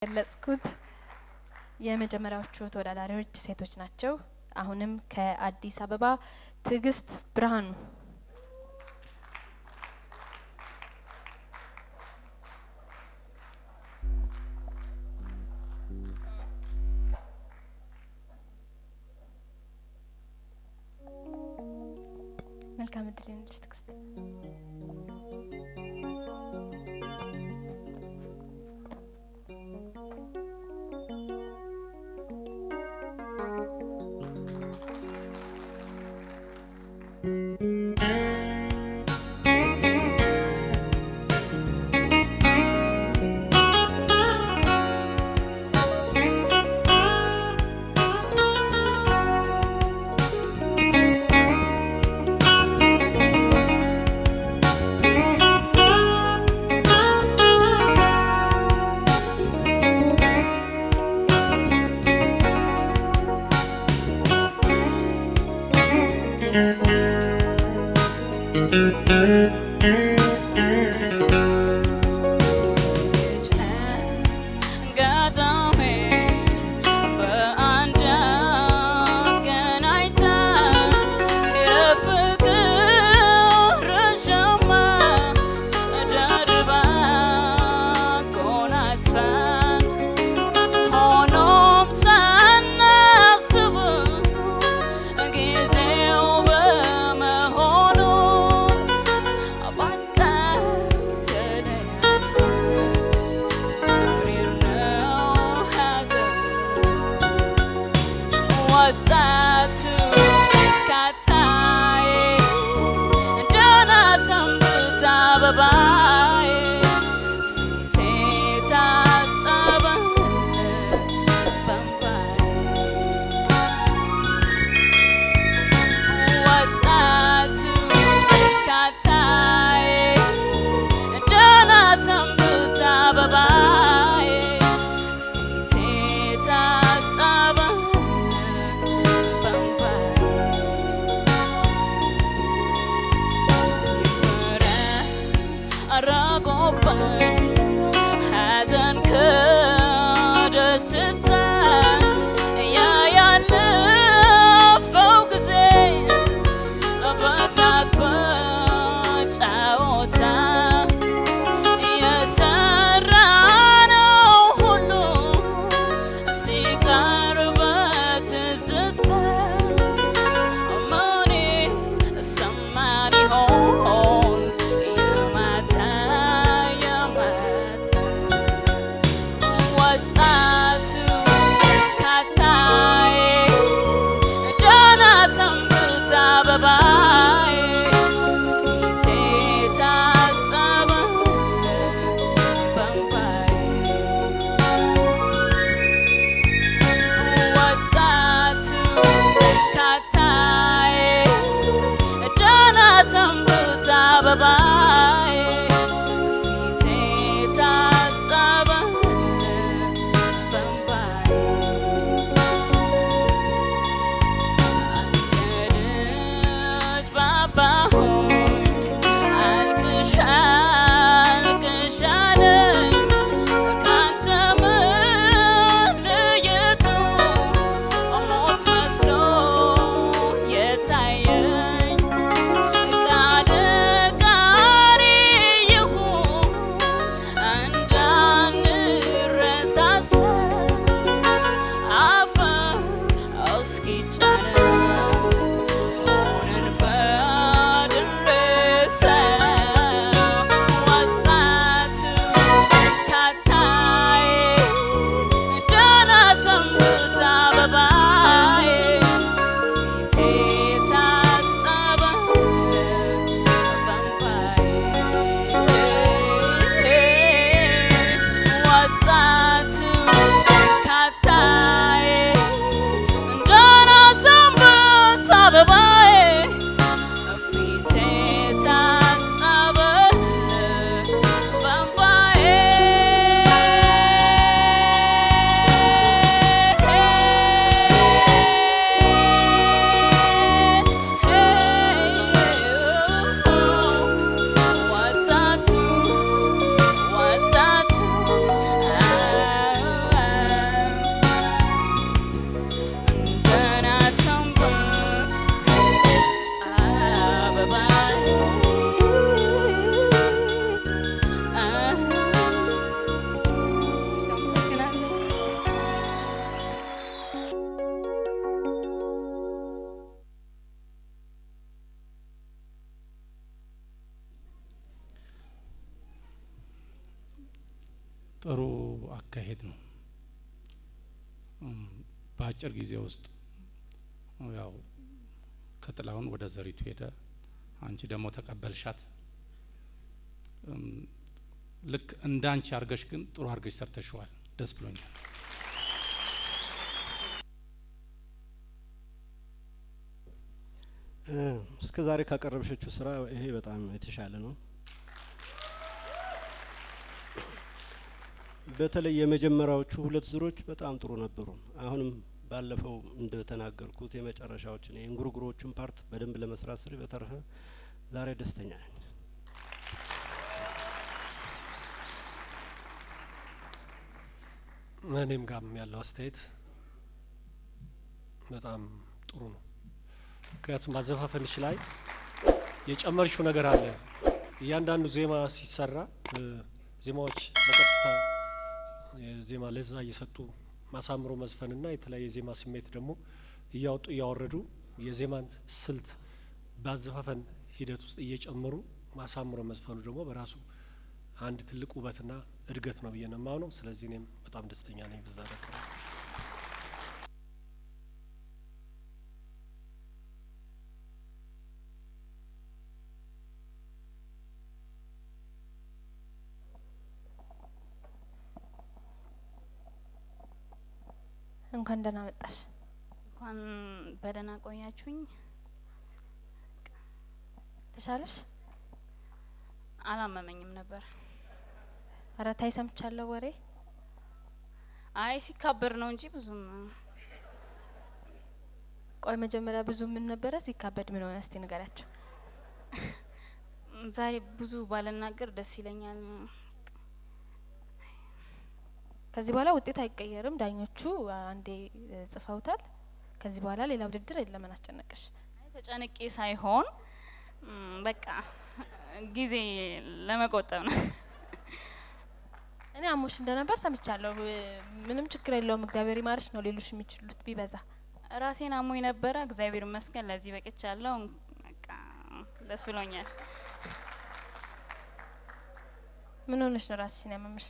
ገለጽኩት የመጀመሪያዎቹ ተወዳዳሪዎች ሴቶች ናቸው። አሁንም ከአዲስ አበባ ትዕግስት ብርሃኑ መልካም እድል ይሁንልሽ ትዕግስት። አካሄድ ነው። በአጭር ጊዜ ውስጥ ያው ከጥላሁን ወደ ዘሪቱ ሄደ። አንቺ ደግሞ ተቀበልሻት። ልክ እንዳንቺ አርገሽ ግን ጥሩ አርገሽ ሰርተሽዋል። ደስ ብሎኛል። እስከ ዛሬ ካቀረብሽው ስራ ይሄ በጣም የተሻለ ነው። በተለይ የመጀመሪያዎቹ ሁለት ዙሮች በጣም ጥሩ ነበሩ። አሁንም ባለፈው እንደተናገርኩት የመጨረሻዎችን የእንጉርጉሮቹን ፓርት በደንብ ለመስራት ስሪ። በተረፈ ዛሬ ደስተኛ ነኝ። እኔም ጋም ያለው አስተያየት በጣም ጥሩ ነው። ምክንያቱም አዘፋፈንሽ ላይ የጨመርሽው ነገር አለ። እያንዳንዱ ዜማ ሲሰራ ዜማዎች በቀጥታ የዜማ ለዛ እየሰጡ ማሳምሮ መዝፈንና የተለያየ ዜማ ስሜት ደግሞ እያወጡ እያወረዱ የዜማን ስልት ባዘፋፈን ሂደት ውስጥ እየጨመሩ ማሳምሮ መዝፈኑ ደግሞ በራሱ አንድ ትልቅ ውበትና እድገት ነው ብዬ ነው የማምነው። ስለዚህ እኔም በጣም ደስተኛ ነኝ በዛ ደረጃ። እንኳን ደህና መጣሽ። እንኳን በደህና ቆያችሁኝ። ተሻለሽ? አላመመኝም ነበር። አራታይ ሰምቻለሁ ወሬ። አይ ሲካበር ነው እንጂ ብዙም። ቆይ መጀመሪያ ብዙ ምን ነበረ? ሲካበድ ምን ሆነ? እስቲ ንገራቸው። ዛሬ ብዙ ባለናገር ደስ ይለኛል። ከዚህ በኋላ ውጤት አይቀየርም። ዳኞቹ አንዴ ጽፈውታል። ከዚህ በኋላ ሌላ ውድድር የለም። ምን አስጨነቀሽ? አይ ተጨነቄ ሳይሆን በቃ ጊዜ ለመቆጠብ ነው። እኔ አሞሽ እንደነበር ሰምቻለሁ። ምንም ችግር የለውም። እግዚአብሔር ይማርሽ ነው ሌሎች የሚችሉት ቢበዛ። ራሴን አሞኝ ነበረ። እግዚአብሔር ይመስገን ለዚህ በቅቻለሁ። በቃ ደስ ብሎኛል። ምን ሆነሽ ነው ራስሽን ያመመሽ?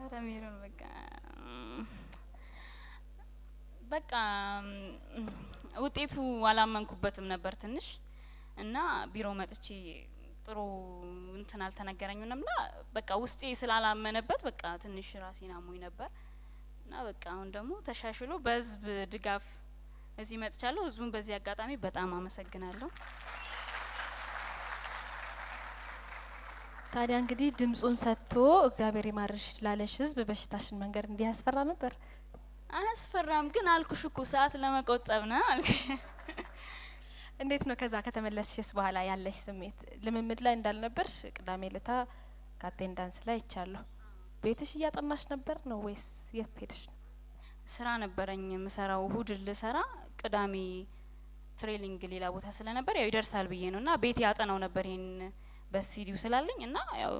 አረ ሜሮን በቃ ውጤቱ አላመንኩበትም ነበር ትንሽ እና ቢሮ መጥቼ ጥሩ እንትን አልተነገረኝም እና በቃ ውስጤ ስላላመነበት በቃ ትንሽ ራሴን አሞኝ ነበር እና በቃ አሁን ደግሞ ተሻሽሎ በህዝብ ድጋፍ እዚህ መጥቻለሁ። ህዝቡን በዚህ አጋጣሚ በጣም አመሰግናለሁ። ታዲያ እንግዲህ ድምጹን ሰጥቶ እግዚአብሔር ይማርሽ ላለሽ ህዝብ በሽታሽን መንገር እንዲህ ያስፈራ ነበር? አያስፈራም፣ ግን አልኩሽ እኮ ሰዓት ለመቆጠብ ነው አልኩሽ። እንዴት ነው ከዛ ከተመለስሽስ በኋላ ያለሽ ስሜት? ልምምድ ላይ እንዳልነበርሽ ቅዳሜ ለታ ከአቴንዳንስ ላይ ይቻለሁ። ቤትሽ እያጠናሽ ነበር ነው ወይስ የት ሄድሽ ነው? ስራ ነበረኝ ምሰራው እሁድ ልሰራ፣ ቅዳሜ ትሬኒንግ ሌላ ቦታ ስለነበር ያው ይደርሳል ብዬ ነውና ቤት ያጠናው ነበር ይሄን በሲዲው ስላለኝ እና ያው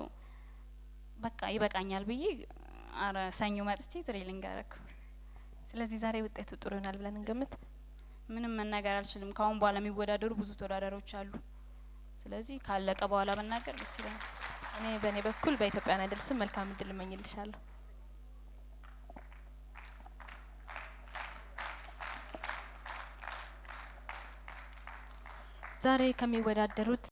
በቃ ይበቃኛል ብዬ አረ ሰኞ መጥቼ ትሬኒንግ አረኩ። ስለዚህ ዛሬ ውጤቱ ጥሩ ይሆናል ብለን እንገምት። ምንም መናገር አልችልም። ካሁን በኋላ የሚወዳደሩ ብዙ ተወዳዳሪዎች አሉ። ስለዚህ ካለቀ በኋላ መናገር ደስ ይላል። እኔ በእኔ በኩል በኢትዮጵያን አይደል ስም መልካም እድል እመኝልሻለሁ። ዛሬ ከሚወዳደሩት